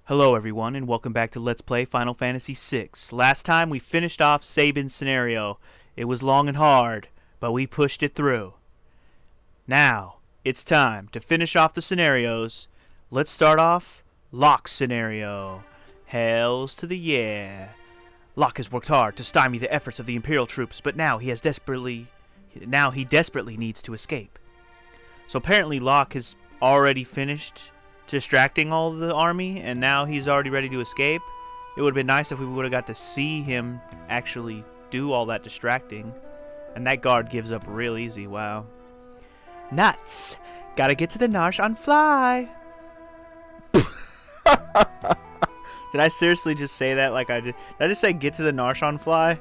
Hello everyone and welcome back to Let's Play Final Fantasy VI. Last time we finished off Sabin's scenario. It was long and hard, but we pushed it through. Now, it's time to finish off the scenarios. Let's start off Locke's scenario. Hells to the yeah. Locke has worked hard to stymie the efforts of the Imperial troops, but now he desperately needs to escape. So apparently Locke has already finished distracting all the army, and now he's already ready to escape. It would have been nice if we would have got to see him actually do all that distracting. And that guard gives up real easy. Wow. Nuts! Gotta get to the Narsh on fly! Did I seriously just say that like I did? Did I just say get to the Narsh on fly?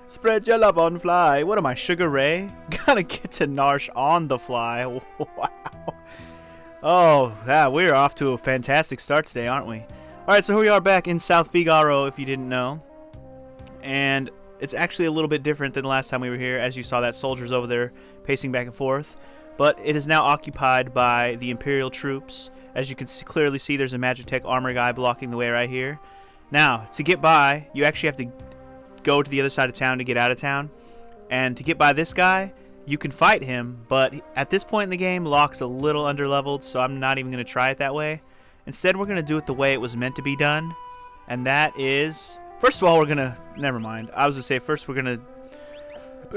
Spread your love on fly. What am I, Sugar Ray? Gotta get to Narsh on the fly. Wow. Oh, yeah, we're off to a fantastic start today, aren't we? Alright, so here we are back in South Figaro, if you didn't know. And it's actually a little bit different than the last time we were here. As you saw, that soldier's over there pacing back and forth. But it is now occupied by the Imperial troops. As you can clearly see, there's a Magitech armor guy blocking the way right here. Now, to get by, you actually have to go to the other side of town to get out of town. And to get by this guy, you can fight him, but at this point in the game, Locke's a little underleveled, so I'm not even going to try it that way. Instead, we're going to do it the way it was meant to be done, and that is... First of all, we're going to... Never mind. I was going to say, first we're going to...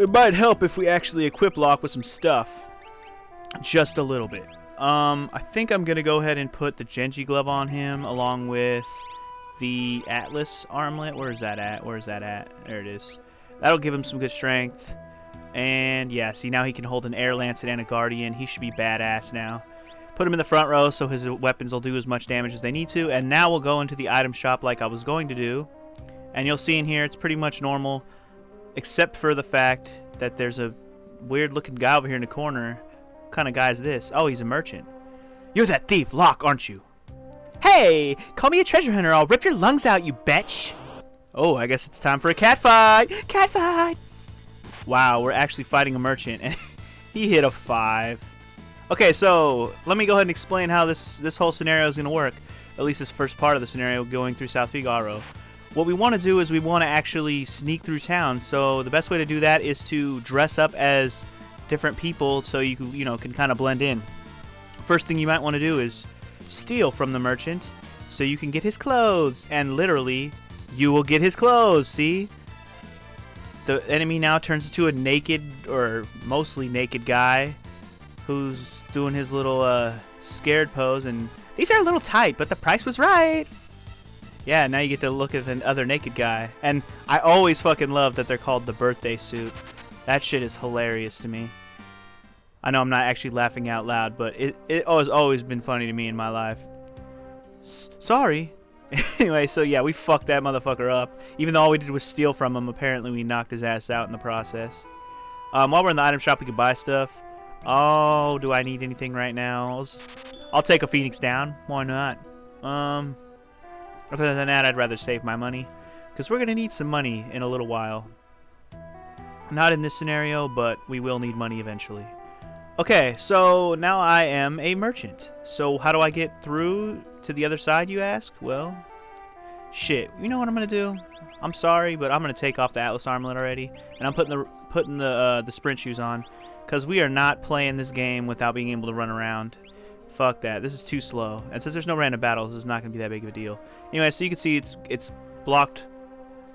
It might help if we actually equip Locke with some stuff. Just a little bit. I think I'm going to go ahead and put the Genji glove on him, along with the Atlas armlet. Where is that at? Where is that at? There it is. That'll give him some good strength. And yeah, see, now he can hold an Air Lancet and a Guardian. He should be badass now. Put him in the front row so his weapons will do as much damage as they need to. And now we'll go into the item shop like I was going to do. And you'll see in here it's pretty much normal, except for the fact that there's a weird looking guy over here in the corner. What kind of guy is this? Oh, he's a merchant. You're that thief, Locke, aren't you? Hey, call me a treasure hunter. I'll rip your lungs out, you betch. Oh, I guess it's time for a cat fight. Cat fight. Wow, we're actually fighting a merchant, and he hit a 5. Okay, so let me go ahead and explain how this whole scenario is going to work. At least this first part of the scenario going through South Figaro. What we want to do is we want to actually sneak through town. So the best way to do that is to dress up as different people so you can kind of blend in. First thing you might want to do is steal from the merchant so you can get his clothes, and literally you will get his clothes. See? The enemy now turns into a naked, or mostly naked guy who's doing his little scared pose, and these are a little tight, but the price was right. Yeah, now you get to look at the other naked guy. And I always fucking love that they're called the birthday suit. That shit is hilarious to me. I know I'm not actually laughing out loud, but it has always been funny to me in my life. Sorry. Anyway, so yeah, we fucked that motherfucker up. Even though all we did was steal from him, apparently we knocked his ass out in the process. While we're in the item shop, we can buy stuff. Oh, do I need anything right now? I'll take a Phoenix down. Why not? Other than that, I'd rather save my money, because we're going to need some money in a little while. Not in this scenario, but we will need money eventually. Okay, so now I am a merchant. So how do I get through to the other side, you ask? Well, shit. You know what I'm gonna do? I'm sorry, but I'm gonna take off the Atlas armlet already, and I'm putting the sprint shoes on, because we are not playing this game without being able to run around. Fuck that. This is too slow. And since there's no random battles, this is not gonna be that big of a deal. Anyway, so you can see it's blocked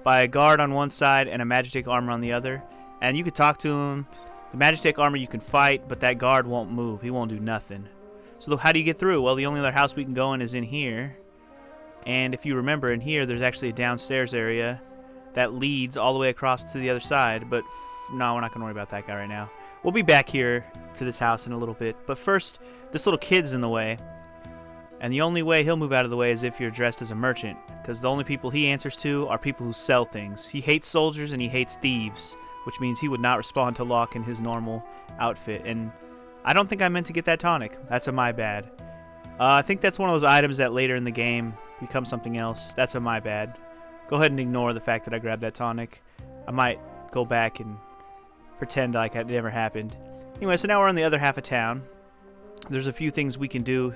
by a guard on one side and a Magitech armor on the other, and you can talk to him. The Magitech armor you can fight, but that guard won't move. He won't do nothing. So how do you get through? Well, the only other house we can go in is in here. And if you remember, in here, there's actually a downstairs area that leads all the way across to the other side. But no, we're not going to worry about that guy right now. We'll be back here to this house in a little bit. But first, this little kid's in the way. And the only way he'll move out of the way is if you're dressed as a merchant. Because the only people he answers to are people who sell things. He hates soldiers and he hates thieves, which means he would not respond to Locke in his normal outfit. And I don't think I meant to get that tonic. That's a my bad. I think that's one of those items that later in the game becomes something else. That's a my bad. Go ahead and ignore the fact that I grabbed that tonic. I might go back and pretend like it never happened. Anyway, so now we're on the other half of town. There's a few things we can do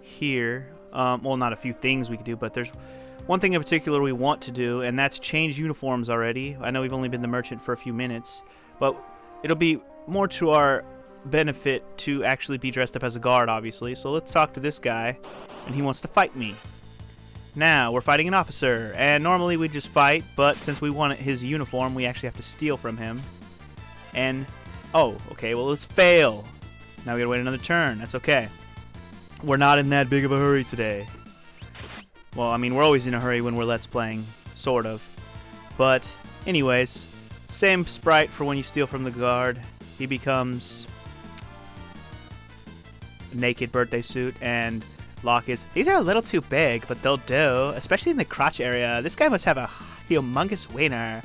here. Well, not a few things we could do, but there's one thing in particular we want to do, and that's change uniforms already. I know we've only been the merchant for a few minutes, but it'll be more to our benefit to actually be dressed up as a guard, obviously. So let's talk to this guy, and he wants to fight me. Now, we're fighting an officer, and normally we just fight, but since we want his uniform, we actually have to steal from him. And, oh, okay, well, let's fail. Now we gotta wait another turn. That's okay. We're not in that big of a hurry today. Well, I mean, we're always in a hurry when we're Let's Playing, sort of. But, anyways, same sprite for when you steal from the guard. He becomes a naked birthday suit, and Locke is... These are a little too big, but they'll do, especially in the crotch area. This guy must have a humongous wiener.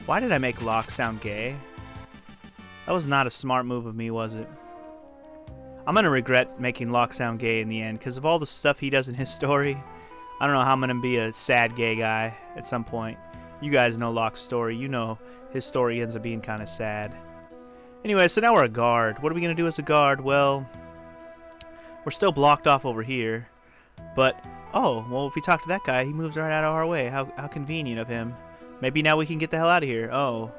Why did I make Locke sound gay? That was not a smart move of me, was it? I'm gonna regret making Locke sound gay in the end, because of all the stuff he does in his story. I don't know how I'm gonna be a sad gay guy at some point. You guys know Locke's story. You know his story ends up being kind of sad. Anyway, so now we're a guard. What are we gonna do as a guard? Well, we're still blocked off over here. But, oh, well, if we talk to that guy, he moves right out of our way. How convenient of him. Maybe now we can get the hell out of here. Oh,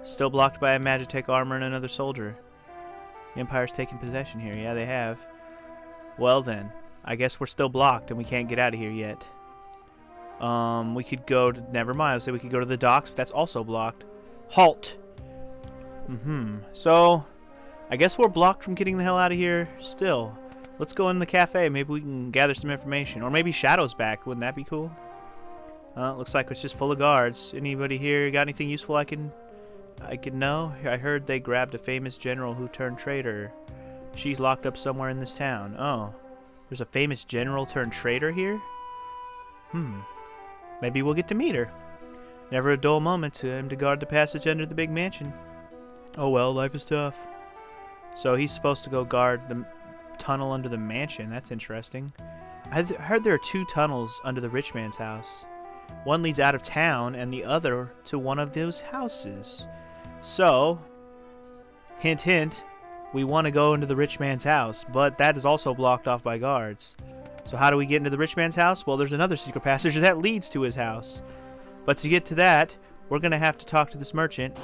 still blocked by a Magitech armor and another soldier. The Empire's taken possession here. Yeah, they have. Well then, I guess we're still blocked and we can't get out of here yet. We could go to... Never mind, I'll say we could go to the docks, but that's also blocked. Halt! So, I guess we're blocked from getting the hell out of here still. Let's go in the cafe. Maybe we can gather some information. Or maybe Shadow's back. Wouldn't that be cool? Looks like it's just full of guards. Anybody here got anything useful I can know? I heard they grabbed a famous general who turned traitor. She's locked up somewhere in this town. Oh, there's a famous general turned traitor here? Maybe we'll get to meet her. Never a dull moment to him to guard the passage under the big mansion. Oh well, life is tough. So he's supposed to go guard the tunnel under the mansion. That's interesting. I heard there are 2 tunnels under the rich man's house. One leads out of town and the other to one of those houses. So, hint hint, we want to go into the rich man's house, but that is also blocked off by guards. So how do we get into the rich man's house? Well, there's another secret passage that leads to his house. But to get to that, we're going to have to talk to this merchant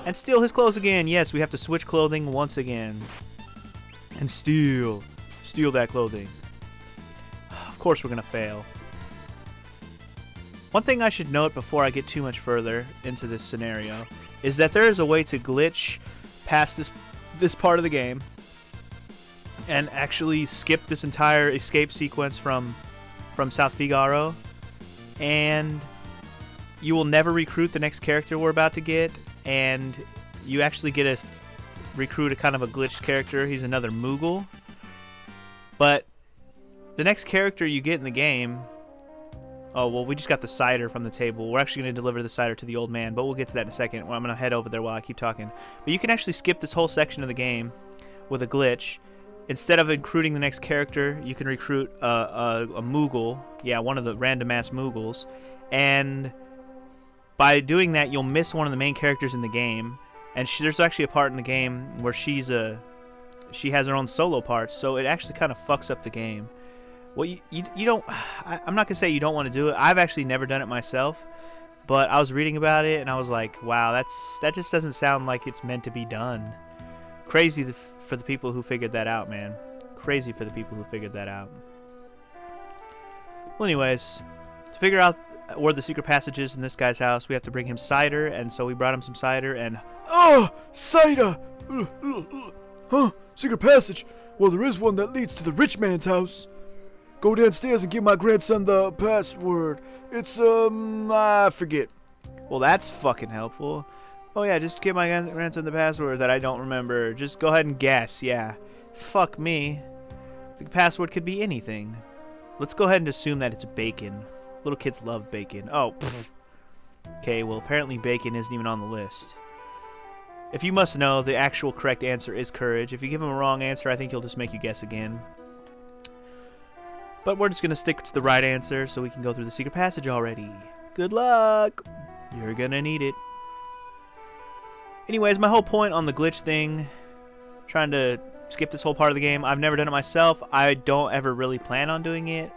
and steal his clothes again. Yes, we have to switch clothing once again. And steal that clothing. Of course we're going to fail. One thing I should note before I get too much further into this scenario is that there is a way to glitch past this part of the game and actually skip this entire escape sequence from South Figaro, and you will never recruit the next character we're about to get, and you actually get to recruit a kind of a glitched character. He's another Moogle, but the next character you get in the game... Oh, well, we just got the cider from the table. We're actually going to deliver the cider to the old man, but we'll get to that in a second. Well, I'm going to head over there while I keep talking. But you can actually skip this whole section of the game with a glitch. Instead of recruiting the next character, you can recruit a Moogle. Yeah, one of the random-ass Moogles. And by doing that, you'll miss one of the main characters in the game. And there's actually a part in the game where she has her own solo parts, so it actually kind of fucks up the game. Well, you don't... I'm not going to say you don't want to do it. I've actually never done it myself. But I was reading about it, and I was like, wow, that just doesn't sound like it's meant to be done. Crazy for the people who figured that out, man. Crazy for the people who figured that out. Well, anyways, to figure out where the secret passage is in this guy's house, we have to bring him cider, and so we brought him some cider, and... Oh! Cider! Huh? Secret passage? Well, there is one that leads to the rich man's house. Go downstairs and give my grandson the password. It's, I forget. Well, that's fucking helpful. Oh, yeah, just give my grandson the password that I don't remember. Just go ahead and guess, yeah. Fuck me. The password could be anything. Let's go ahead and assume that it's bacon. Little kids love bacon. Oh, pfft. Okay, well, apparently bacon isn't even on the list. If you must know, the actual correct answer is courage. If you give him a wrong answer, I think he'll just make you guess again. But we're just going to stick to the right answer so we can go through the secret passage already. Good luck! You're going to need it. Anyways, my whole point on the glitch thing, trying to skip this whole part of the game. I've never done it myself. I don't ever really plan on doing it.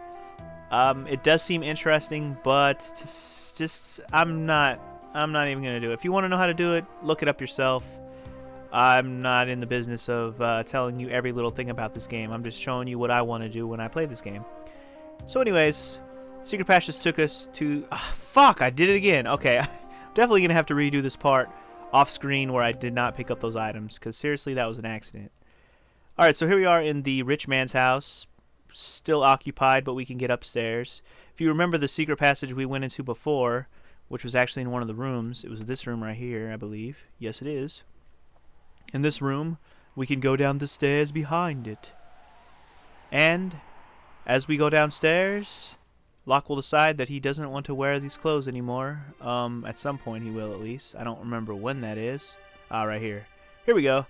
It does seem interesting, but just I'm not even gonna do it. If you want to know how to do it, look it up yourself. I'm not in the business of telling you every little thing about this game. I'm just showing you what I want to do when I play this game. So anyways, Secret Pass just took us to... fuck, I did it again. Okay, I'm definitely going to have to redo this part off screen where I did not pick up those items, because seriously, that was an accident. Alright, so here we are in the rich man's house. Still occupied, but we can get upstairs. If you remember the secret passage we went into before, which was actually in one of the rooms, it was this room right here, I believe. Yes, it is. In this room, we can go down the stairs behind it. And as we go downstairs, Locke will decide that he doesn't want to wear these clothes anymore. At some point he will, at least. I don't remember when that is. Right here. Here we go.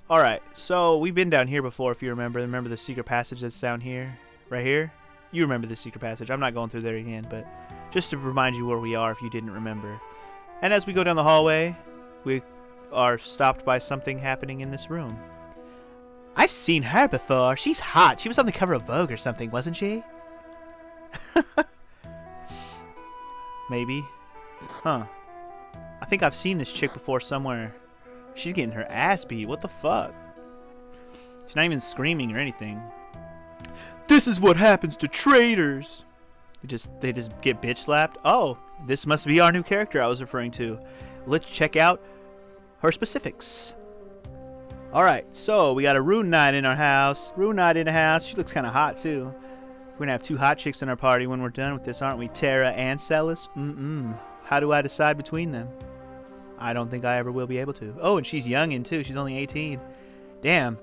Alright, so we've been down here before, if you remember. Remember the secret passage that's down here? Right here? You remember the secret passage. I'm not going through there again, but just to remind you where we are if you didn't remember. And as we go down the hallway, we are stopped by something happening in this room. I've seen her before. She's hot. She was on the cover of Vogue or something, wasn't she? Maybe. Huh. I think I've seen this chick before somewhere. She's getting her ass beat. What the fuck? She's not even screaming or anything. This is what happens to traitors. They just get bitch slapped. Oh, this must be our new character I was referring to. Let's check out her specifics. Alright, so we got a Rune Knight in our house. Rune Knight in the house. She looks kind of hot too. We're gonna have two hot chicks in our party when we're done with this, aren't we? Terra and Celes? How do I decide between them? I don't think I ever will be able to. Oh, and she's youngin' too. She's only 18. Damn.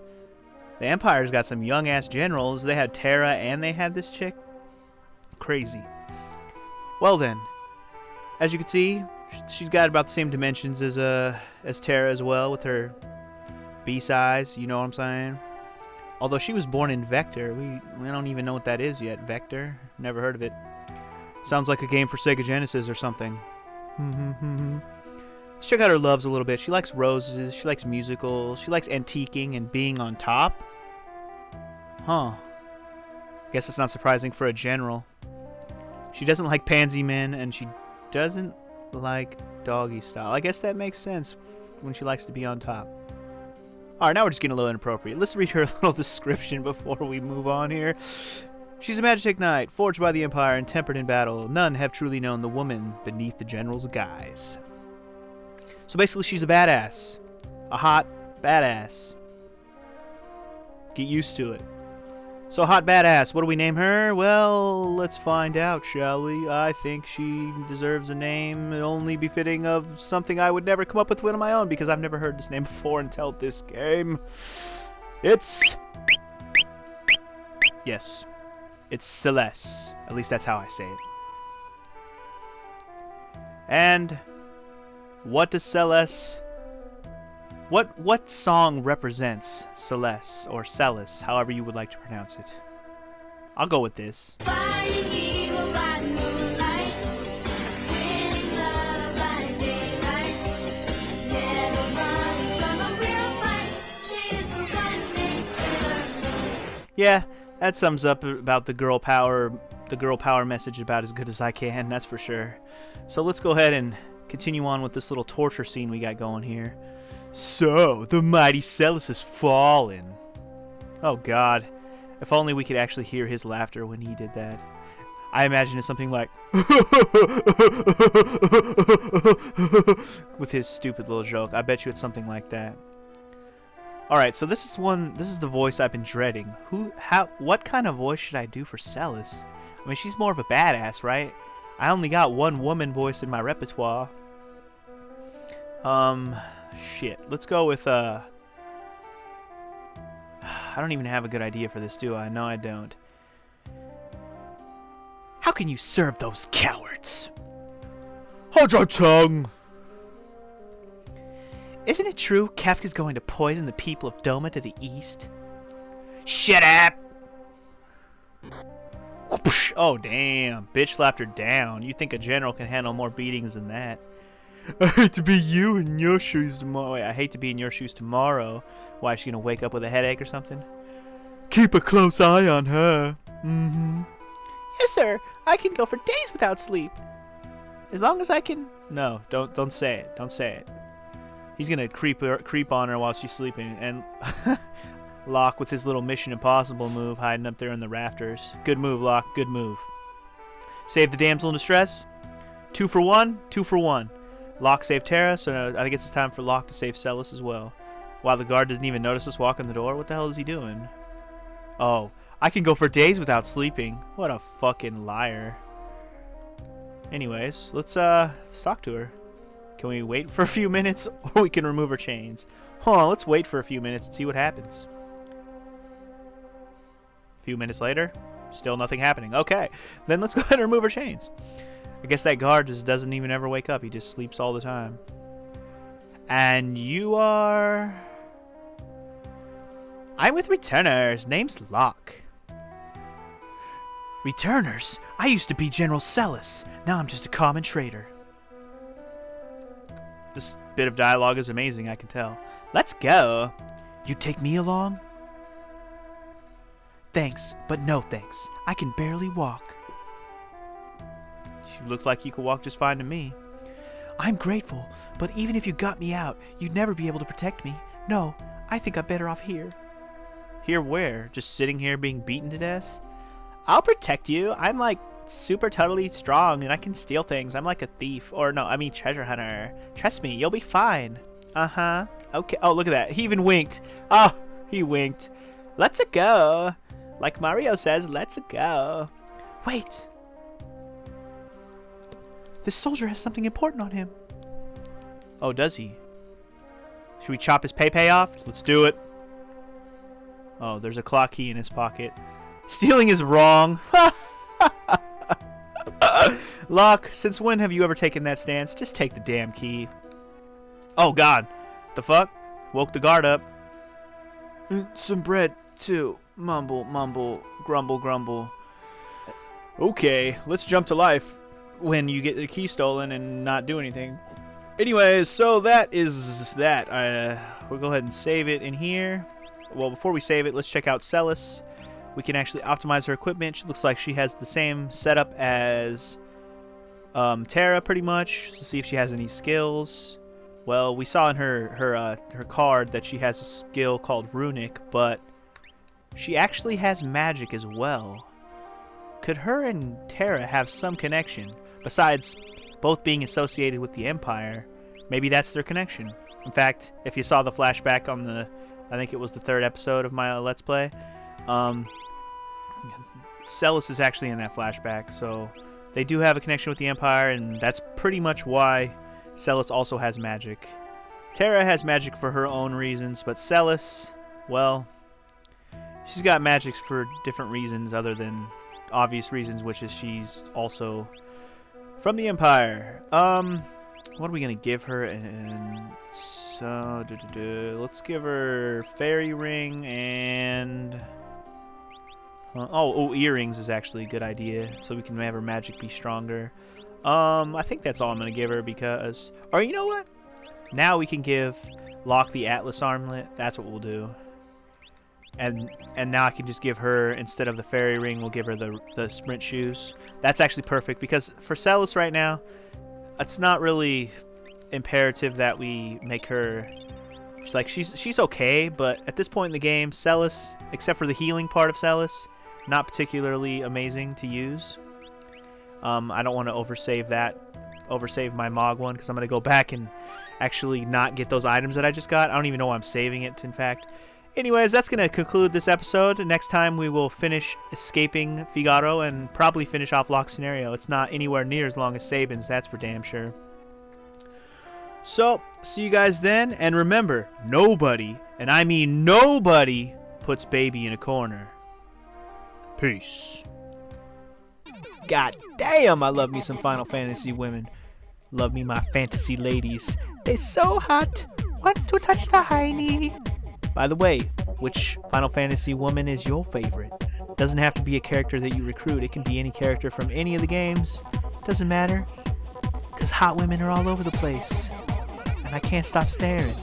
The Empire's got some young-ass generals. They had Terra and they had this chick. Crazy. Well then, as you can see, she's got about the same dimensions as Terra as well, with her B-size, you know what I'm saying? Although she was born in Vector. We don't even know what that is yet. Vector? Never heard of it. Sounds like a game for Sega Genesis or something. Let's check out her loves a little bit. She likes roses. She likes musicals. She likes antiquing and being on top. Huh. Guess it's not surprising for a general. She doesn't like pansy men, and she doesn't like doggy style. I guess that makes sense when she likes to be on top. Alright, now we're just getting a little inappropriate. Let's read her little description before we move on here. She's a Magitek Knight, forged by the Empire and tempered in battle. None have truly known the woman beneath the general's guise. So basically, she's a badass. A hot badass. Get used to it. So, hot badass, what do we name her? Well, let's find out, shall we? I think she deserves a name only befitting of something I would never come up with on my own, because I've never heard this name before until this game. It's... Yes. It's Celes. At least that's how I say it. And what does Celes... What song represents Celes, or Celes, however you would like to pronounce it? I'll go with this. Yeah, that sums up about the girl power message about as good as I can, that's for sure. So let's go ahead and continue on with this little torture scene we got going here. So, the mighty Celes has fallen. Oh god. If only we could actually hear his laughter when he did that. I imagine it's something like with his stupid little joke. I bet you it's something like that. Alright, so this is the voice I've been dreading. What kind of voice should I do for Celes? I mean, she's more of a badass, right? I only got one woman voice in my repertoire. Shit. Let's go with, I don't even have a good idea for this, do I? No, I don't. How can you serve those cowards? Hold your tongue! Isn't it true Kefka's going to poison the people of Doma to the east? Shut up! Oh, damn. Bitch slapped her down. You think a general can handle more beatings than that. I hate to be you in your shoes tomorrow. Wait, I hate to be in your shoes tomorrow. Why, is she gonna wake up with a headache or something? Keep a close eye on her. Mm-hmm. Yes, sir. I can go for days without sleep. As long as I can... No, don't say it. Don't say it. He's gonna creep on her while she's sleeping. And Locke with his little Mission Impossible move hiding up there in the rafters. Good move, Locke. Good move. Save the damsel in distress. 2 for 1. 2 for 1. Locke saved Tara, so I think it's time for Locke to save Celes as well. Wow, the guard doesn't even notice us walk in the door. What the hell is he doing? Oh, I can go for days without sleeping. What a fucking liar. Anyways, let's talk to her. Can we wait for a few minutes, or we can remove her chains? Hold on, let's wait for a few minutes and see what happens. A few minutes later, still nothing happening. Okay, then let's go ahead and remove her chains. I guess that guard just doesn't even ever wake up. He just sleeps all the time. And you are... I'm with returners. Name's Locke. Returners? I used to be General Celes. Now I'm just a common trader. This bit of dialogue is amazing, I can tell. Let's go. You take me along? Thanks, but no thanks. I can barely walk. You look like you could walk just fine to me. I'm grateful, but even if you got me out, you'd never be able to protect me. No, I think I'm better off here. Here where? Just sitting here being beaten to death? I'll protect you. I'm like super totally strong and I can steal things. I'm like a thief. Or no, I mean treasure hunter. Trust me, you'll be fine. Uh-huh. Okay. Oh, look at that. He even winked. Oh, he winked. Let's go. Like Mario says, let's go. Wait. This soldier has something important on him. Oh, does he? Should we chop his pay off? Let's do it. Oh, there's a clock key in his pocket. Stealing is wrong. Locke, since when have you ever taken that stance? Just take the damn key. Oh, God. The fuck? Woke the guard up. Some bread, too. Mumble, mumble, grumble, grumble. Okay, let's jump to life when you get the key stolen and not do anything. Anyways, so that is that. We'll go ahead and save it in here. Well, before we save it, let's check out Celes. We can actually optimize her equipment. She looks like she has the same setup as Tara, pretty much, to see if she has any skills. Well, we saw in her card that she has a skill called Runic, but she actually has magic as well. Could her and Tara have some connection? Besides both being associated with the Empire, maybe that's their connection. In fact, if you saw the flashback on the, I think it was the 3rd episode of my Let's Play, Celes is actually in that flashback, so they do have a connection with the Empire, and that's pretty much why Celes also has magic. Tara has magic for her own reasons, but Celes, well, she's got magic for different reasons other than obvious reasons, which is she's also from the Empire. What are we gonna give her? And so let's give her fairy ring and earrings is actually a good idea, so we can have her magic be stronger. I think that's all I'm gonna give her because, or you know what? Now we can give Locke the Atlas armlet. That's what we'll do. And now I can just give her, instead of the fairy ring, we'll give her the sprint shoes. That's actually perfect because for Celes right now, it's not really imperative that we make her, like, she's okay, but at this point in the game, Celes, except for the healing part of Celes, not particularly amazing to use. I don't want to oversave my Mog one, because I'm going to go back and actually not get those items that I just got. I don't even know why I'm saving it, in fact. Anyways, that's going to conclude this episode. Next time we will finish escaping Figaro and probably finish off Locke's scenario. It's not anywhere near as long as Sabin's, that's for damn sure. So, see you guys then, and remember, nobody, and I mean nobody, puts baby in a corner. Peace. God damn, I love me some Final Fantasy women. Love me my fantasy ladies. They so hot. Want to touch the hiney. By the way, which Final Fantasy woman is your favorite? Doesn't have to be a character that you recruit. It can be any character from any of the games. Doesn't matter. Cause hot women are all over the place. And I can't stop staring.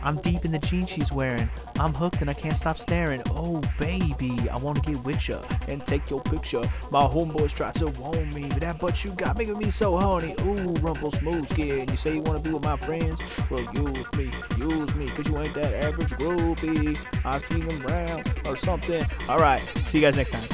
I'm deep in the jeans she's wearing. I'm hooked and I can't stop staring. Oh baby, I wanna get with ya and take your picture. My homeboys try to warn me, but that butt you got making me so horny. Ooh, rumple smooth skin. You say you wanna be with my friends? Well, use me, cause you ain't that average groupie. I'll keep them round or something. Alright, see you guys next time.